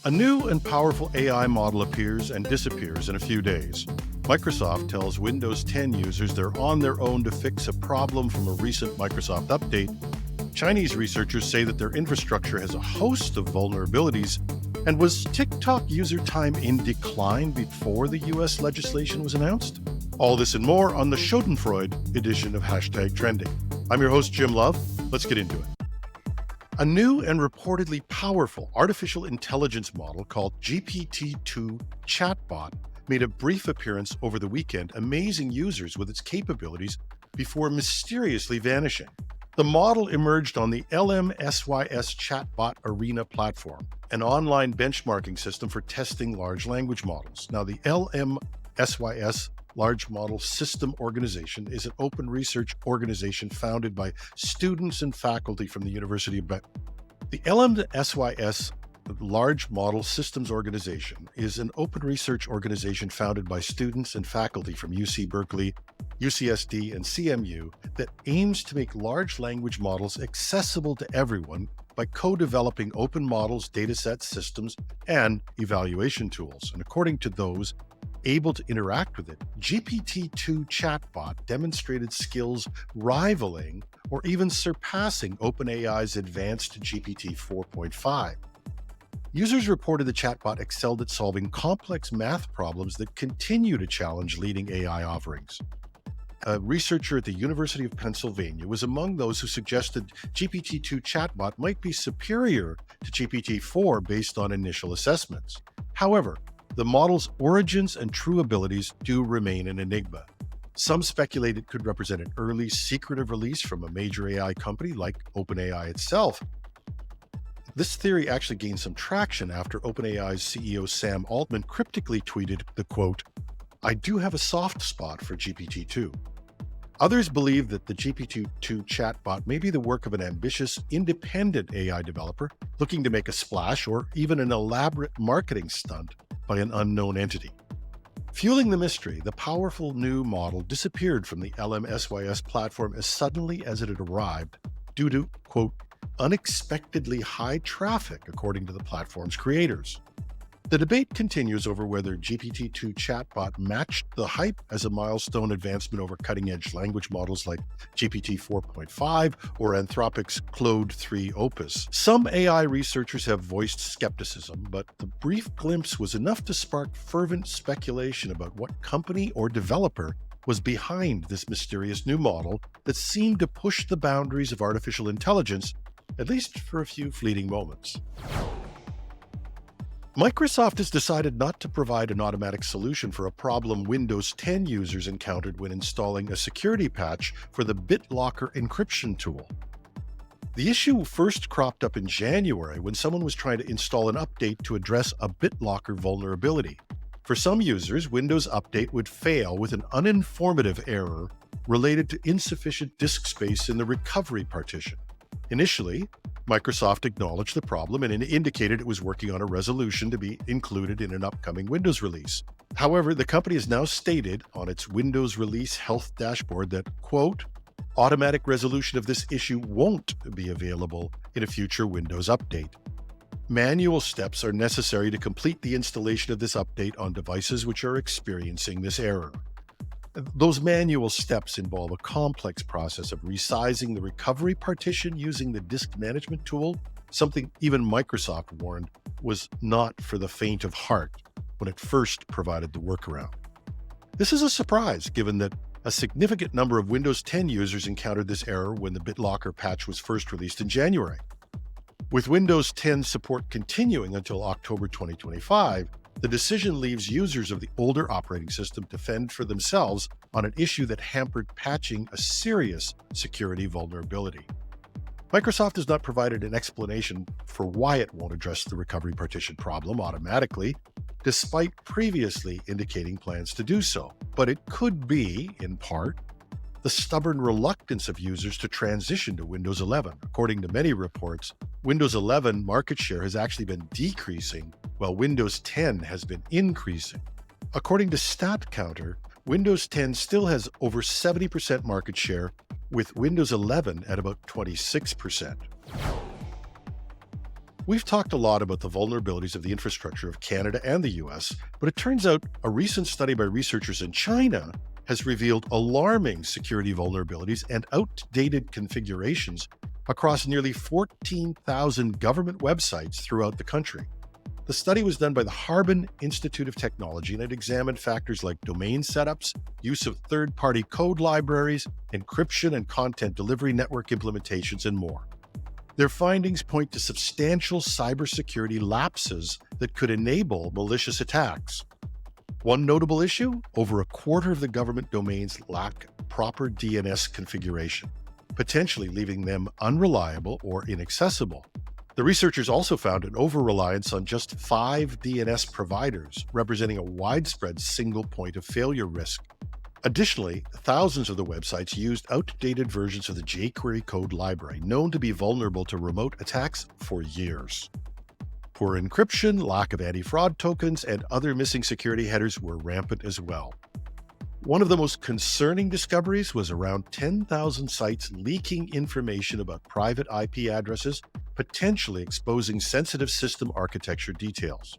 A new and powerful AI model appears and disappears in a few days. Microsoft tells Windows 10 users they're on their own to fix a problem from a recent Microsoft update. Chinese researchers say that their infrastructure has a host of vulnerabilities. And was TikTok user time in decline before the US legislation was announced? All this and more on the Schadenfreude edition of Hasthtag Trending. I'm your host, Jim Love. Let's get into it. A new and reportedly powerful artificial intelligence model called GPT-2 chatbot made a brief appearance over the weekend, amazing users with its capabilities before mysteriously vanishing. The model emerged on the LMSYS Chatbot Arena platform, an online benchmarking system for testing large language models. Now, the LMSYS Large Model System Organization is an open research organization founded by students and faculty from the University of The LMSYS Large Model Systems Organization is an open research organization founded by students and faculty from UC Berkeley, UCSD, and CMU that aims to make large language models accessible to everyone by co-developing open models, datasets, systems, and evaluation tools. And according to those able to interact with it, GPT-2 chatbot demonstrated skills rivaling or even surpassing OpenAI's advanced GPT 4.5. Users reported the chatbot excelled at solving complex math problems that continue to challenge leading AI offerings. A researcher at the University of Pennsylvania was among those who suggested GPT-2 chatbot might be superior to GPT-4 based on initial assessments. However, the model's origins and true abilities do remain an enigma. Some speculate it could represent an early secretive release from a major AI company like OpenAI itself. This theory actually gained some traction after OpenAI's CEO Sam Altman cryptically tweeted the quote, "I do have a soft spot for GPT-2. Others believe that the GPT-2 chatbot may be the work of an ambitious, independent AI developer looking to make a splash or even an elaborate marketing stunt by an unknown entity. Fueling the mystery, the powerful new model disappeared from the LMSYS platform as suddenly as it had arrived due to, quote, unexpectedly high traffic, according to the platform's creators. The debate continues over whether GPT-2 chatbot matched the hype as a milestone advancement over cutting-edge language models like GPT 4.5 or Anthropic's Claude 3 Opus. Some AI researchers have voiced skepticism, but the brief glimpse was enough to spark fervent speculation about what company or developer was behind this mysterious new model that seemed to push the boundaries of artificial intelligence, at least for a few fleeting moments. Microsoft has decided not to provide an automatic solution for a problem Windows 10 users encountered when installing a security patch for the BitLocker encryption tool. The issue first cropped up in January when someone was trying to install an update to address a BitLocker vulnerability. For some users, Windows Update would fail with an uninformative error related to insufficient disk space in the recovery partition. Initially, Microsoft acknowledged the problem and indicated it was working on a resolution to be included in an upcoming Windows release. However, the company has now stated on its Windows Release Health dashboard that, quote, automatic resolution of this issue won't be available in a future Windows update. Manual steps are necessary to complete the installation of this update on devices which are experiencing this error. Those manual steps involve a complex process of resizing the recovery partition using the disk management tool, something even Microsoft warned was not for the faint of heart when it first provided the workaround. This is a surprise given that a significant number of Windows 10 users encountered this error when the BitLocker patch was first released in January. With Windows 10 support continuing until October 2025, the decision leaves users of the older operating system to fend for themselves on an issue that hampered patching a serious security vulnerability. Microsoft has not provided an explanation for why it won't address the recovery partition problem automatically, despite previously indicating plans to do so. But it could be, in part, the stubborn reluctance of users to transition to Windows 11. According to many reports, Windows 11 market share has actually been decreasing, while Windows 10 has been increasing. According to StatCounter, Windows 10 still has over 70% market share, with Windows 11 at about 26%. We've talked a lot about the vulnerabilities of the infrastructure of Canada and the US, but it turns out a recent study by researchers in China has revealed alarming security vulnerabilities and outdated configurations across nearly 14,000 government websites throughout the country. The study was done by the Harbin Institute of Technology, and it examined factors like domain setups, use of third-party code libraries, encryption and content delivery network implementations, and more. Their findings point to substantial cybersecurity lapses that could enable malicious attacks. One notable issue: over a quarter of the government domains lack proper DNS configuration, potentially leaving them unreliable or inaccessible. The researchers also found an over-reliance on just 5 DNS providers, representing a widespread single point of failure risk. Additionally, thousands of the websites used outdated versions of the jQuery code library, known to be vulnerable to remote attacks for years. Poor encryption, lack of anti-fraud tokens, and other missing security headers were rampant as well. One of the most concerning discoveries was around 10,000 sites leaking information about private IP addresses, potentially exposing sensitive system architecture details.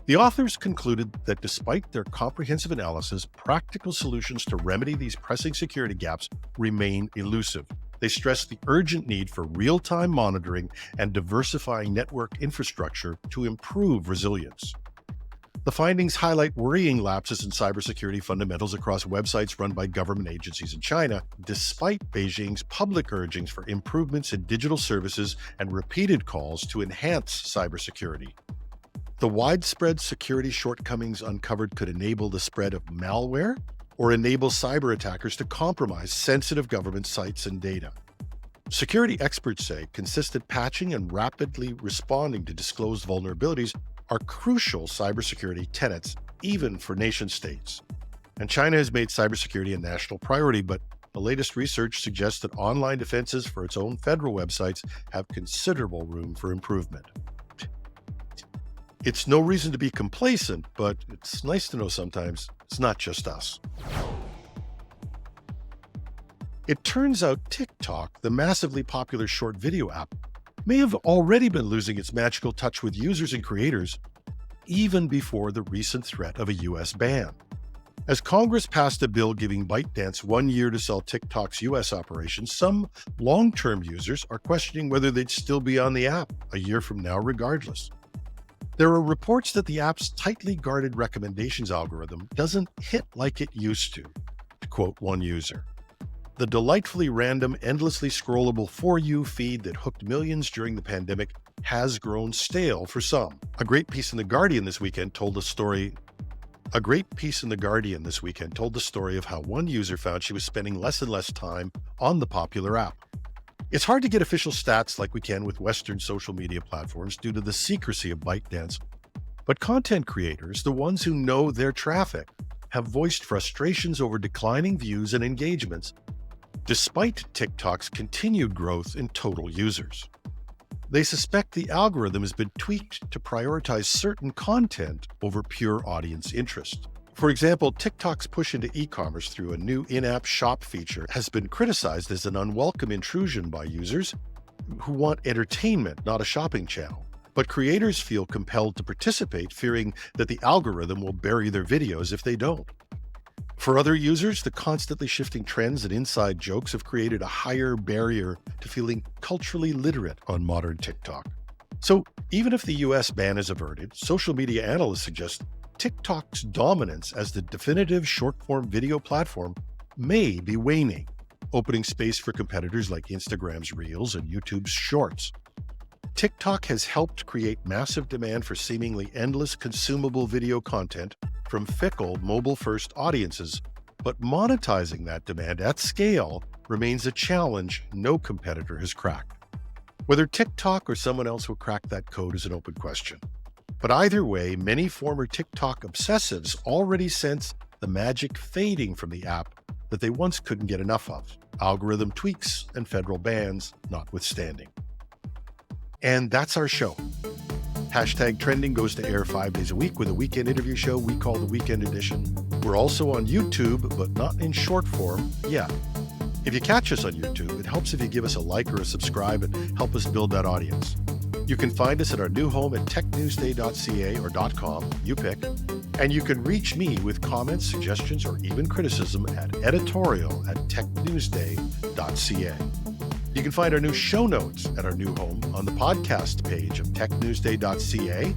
The authors concluded that despite their comprehensive analysis, practical solutions to remedy these pressing security gaps remain elusive. They stressed the urgent need for real-time monitoring and diversifying network infrastructure to improve resilience. The findings highlight worrying lapses in cybersecurity fundamentals across websites run by government agencies in China, despite Beijing's public urgings for improvements in digital services and repeated calls to enhance cybersecurity. The widespread security shortcomings uncovered could enable the spread of malware or enable cyber attackers to compromise sensitive government sites and data. Security experts say consistent patching and rapidly responding to disclosed vulnerabilities are crucial cybersecurity tenets, even for nation-states. And China has made cybersecurity a national priority, but the latest research suggests that online defenses for its own federal websites have considerable room for improvement. It's no reason to be complacent, but it's nice to know sometimes it's not just us. It turns out TikTok, the massively popular short video app, may have already been losing its magical touch with users and creators even before the recent threat of a US ban. As Congress passed a bill giving ByteDance 1 year to sell TikTok's US operations, some long-term users are questioning whether they'd still be on the app a year from now regardless. There are reports that the app's tightly guarded recommendations algorithm doesn't hit like it used to quote one user. The delightfully random, endlessly scrollable For You feed that hooked millions during the pandemic has grown stale for some. A great piece in The Guardian this weekend told the story of how one user found she was spending less and less time on the popular app. It's hard to get official stats like we can with Western social media platforms due to the secrecy of ByteDance, but content creators, the ones who know their traffic, have voiced frustrations over declining views and engagements, despite TikTok's continued growth in total users. They suspect the algorithm has been tweaked to prioritize certain content over pure audience interest. For example, TikTok's push into e-commerce through a new in-app shop feature has been criticized as an unwelcome intrusion by users who want entertainment, not a shopping channel. But creators feel compelled to participate, fearing that the algorithm will bury their videos if they don't. For other users, the constantly shifting trends and inside jokes have created a higher barrier to feeling culturally literate on modern TikTok. So even if the US ban is averted, social media analysts suggest TikTok's dominance as the definitive short-form video platform may be waning, opening space for competitors like Instagram's Reels and YouTube's Shorts. TikTok has helped create massive demand for seemingly endless consumable video content from fickle mobile-first audiences, but monetizing that demand at scale remains a challenge no competitor has cracked. Whether TikTok or someone else will crack that code is an open question. But either way, many former TikTok obsessives already sense the magic fading from the app that they once couldn't get enough of, algorithm tweaks and federal bans notwithstanding. And that's our show. Hasthtag Trending goes to air 5 days a week with a weekend interview show we call the Weekend Edition. We're also on YouTube, but not in short form yet. If you catch us on YouTube, it helps if you give us a like or a subscribe and help us build that audience. You can find us at our new home at technewsday.ca or .com, you pick, and you can reach me with comments, suggestions, or even criticism at editorial@technewsday.ca. You can find our new show notes at our new home on the podcast page of technewsday.ca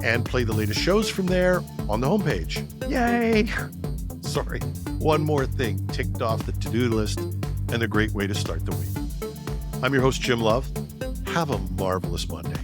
and play the latest shows from there on the homepage. Yay! Sorry, one more thing ticked off the to-do list and a great way to start the week. I'm your host, Jim Love. Have a marvelous Monday.